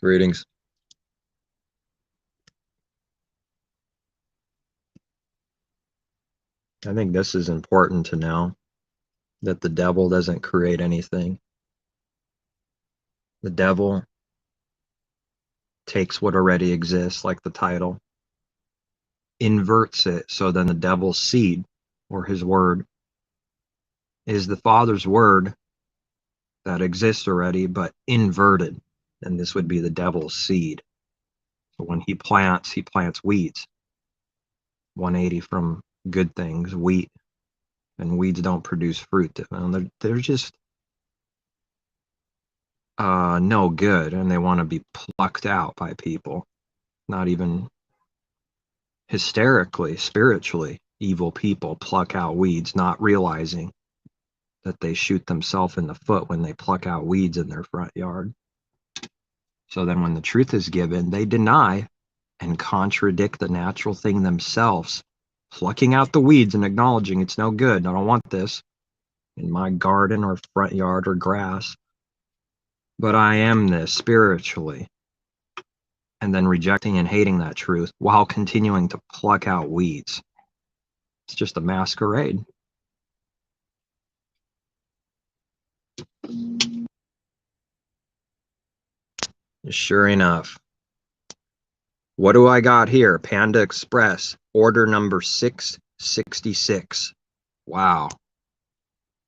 Greetings. I think this is important to know, that the devil doesn't create anything. The devil takes what already exists, like the title, inverts it, so then the devil's seed, or his word, is the Father's word that exists already, but inverted. And this would be the devil's seed. So when he plants weeds. 180 from good things, wheat, and weeds don't produce fruit. They're just no good, and they want to be plucked out by people. Not even hysterically, spiritually, evil people pluck out weeds, not realizing that they shoot themselves in the foot when they pluck out weeds in their front yard. So then when the truth is given, they deny and contradict the natural thing themselves, plucking out the weeds and acknowledging it's no good. I don't want this in my garden or front yard or grass, but I am this spiritually. And then rejecting and hating that truth while continuing to pluck out weeds. It's just a masquerade. Sure enough. What do I got here? Panda Express, order number 666. Wow.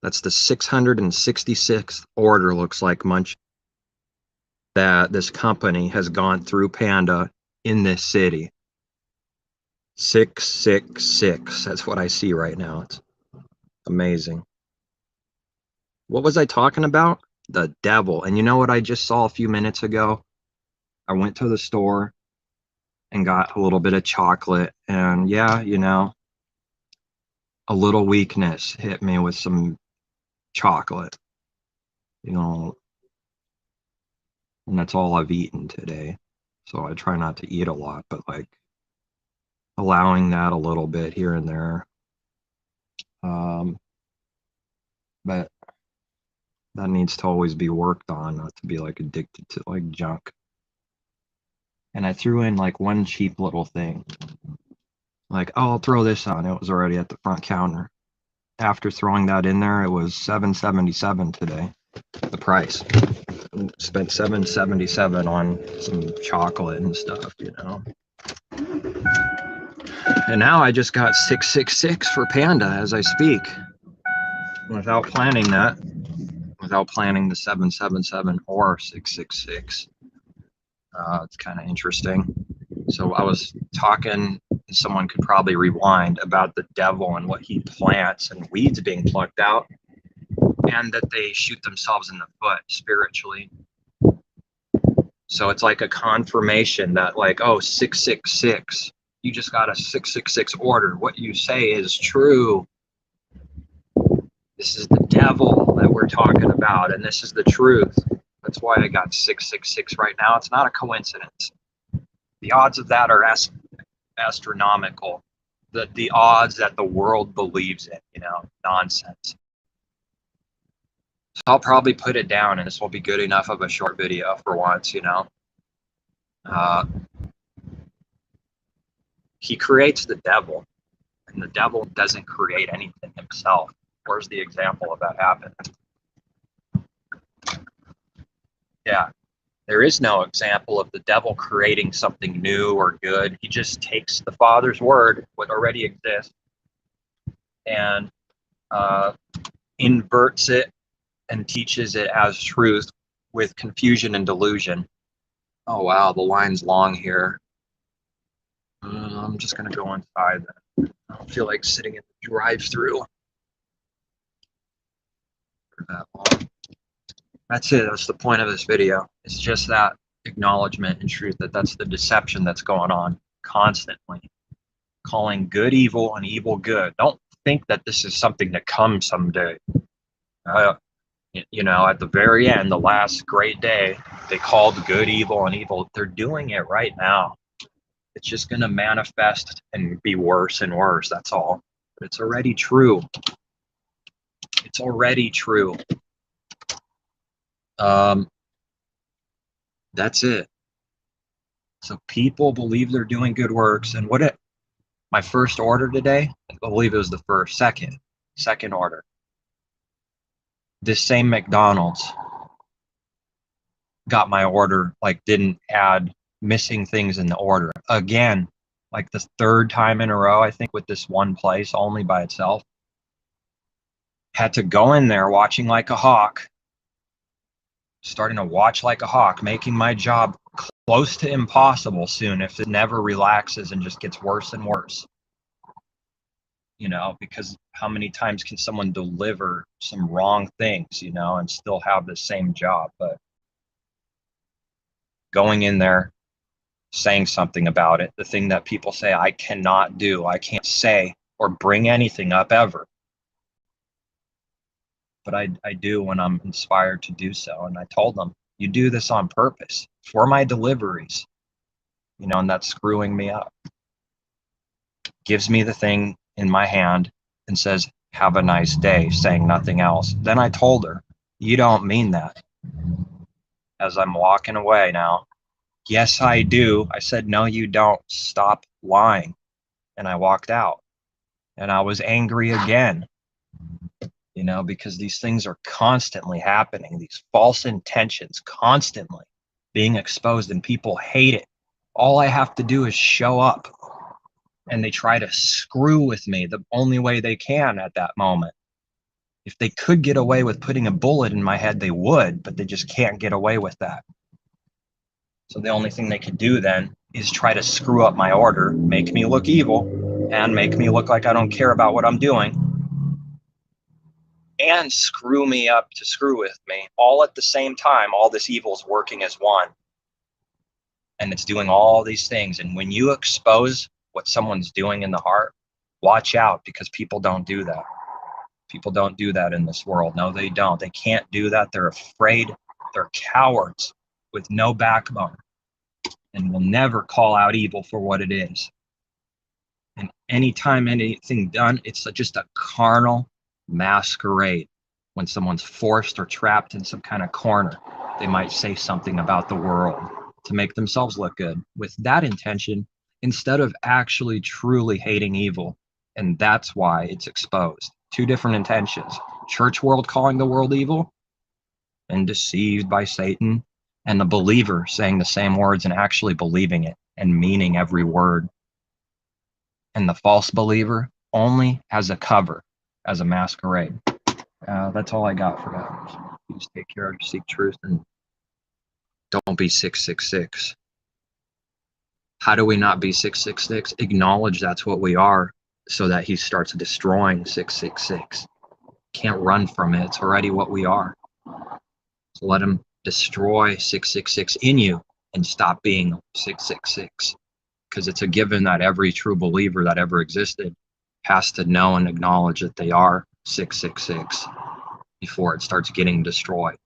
That's the 666th order, looks like, Munch, that this company has gone through Panda in this city. 666. That's what I see right now. It's amazing. What was I talking about? The devil. And you know what I just saw a few minutes ago? I went to the store and got a little bit of chocolate, and yeah, you know, a little weakness hit me with some chocolate, you know, and that's all I've eaten today. So I try not to eat a lot, but like allowing that a little bit here and there. But that needs to always be worked on, not to be like addicted to like junk. And I threw in like one cheap little thing, like, oh, I'll throw this on. It was already at the front counter. After throwing that in there, it was $7.77 today, the price. Spent $7.77 on some chocolate and stuff, you know. And now I just got 666 for Panda as I speak, without planning that, without planning the 777 or 666. It's kind of interesting. So I was talking, someone could probably rewind, about the devil and what he plants and weeds being plucked out, and that they shoot themselves in the foot spiritually. So it's like a confirmation that, like, oh, 666, you just got a 666 order. What you say is true. This is the devil that we're talking about, and this is the truth. That's why I got 666 right now. It's not a coincidence. The odds of that are astronomical. The odds that the world believes in, you know, nonsense. So I'll probably put it down, and this will be good enough of a short video for once, you know. He creates the devil, and the devil doesn't create anything himself. Where's the example of that happening? Yeah, there is no example of the devil creating something new or good. He just takes the Father's word, what already exists, and inverts it and teaches it as truth with confusion and delusion. Oh wow, the line's long here. I'm just gonna go inside then. I don't feel like sitting in the drive-through for that long. That's it. That's the point of this video. It's just that acknowledgement and truth that that's the deception that's going on constantly. Calling good evil and evil good. Don't think that this is something to come someday. You know, at the very end, the last great day, they called good evil and evil. They're doing it right now. It's just going to manifest and be worse and worse. That's all. But it's already true. It's already true. That's it. So people believe they're doing good works. And my first order today, I believe it was the second order. This same McDonald's got my order, like didn't add missing things in the order. Again, like the third time in a row, I think, with this one place only by itself. Had to go in there watching like a hawk, starting to watch like a hawk, making my job close to impossible soon if it never relaxes and just gets worse and worse. You know, because how many times can someone deliver some wrong things, you know, and still have the same job? But going in there, saying something about it, the thing that people say I cannot do, I can't say or bring anything up ever. But I do when I'm inspired to do so. And I told them, you do this on purpose for my deliveries, you know, and that's screwing me up. Gives me the thing in my hand and says, have a nice day, saying nothing else. Then I told her, you don't mean that. As I'm walking away now, yes, I do. I said, no, you don't. Stop lying. And I walked out. And I was angry again, you know, because these things are constantly happening, these false intentions constantly being exposed, and people hate it. All I have to do is show up, and they try to screw with me the only way they can at that moment. If they could get away with putting a bullet in my head, they would, but they just can't get away with that. So the only thing they could do then is try to screw up my order, make me look evil, and make me look like I don't care about what I'm doing, and screw me up to screw with me, all at the same time. All this evil is working as one, and it's doing all these things. And when you expose what someone's doing in the heart, watch out, because people don't do that. People don't do that in this world. No, they don't. They can't do that. They're afraid. They're cowards with no backbone, and will never call out evil for what it is. And anytime anything done, it's just a carnal masquerade. When someone's forced or trapped in some kind of corner, they might say something about the world to make themselves look good with that intention, instead of actually truly hating evil. And that's why it's exposed. Two different intentions: church world calling the world evil and deceived by Satan, and the believer saying the same words and actually believing it and meaning every word. And the false believer only as a cover, as a masquerade. That's all I got for that. Please take care, seek truth, and don't be 666. How do we not be 666? Acknowledge that's what we are, so that he starts destroying 666. Can't run from it. It's already what we are. So let him destroy 666 in you and stop being 666. Because it's a given that every true believer that ever existed has to know and acknowledge that they are 666 before it starts getting destroyed.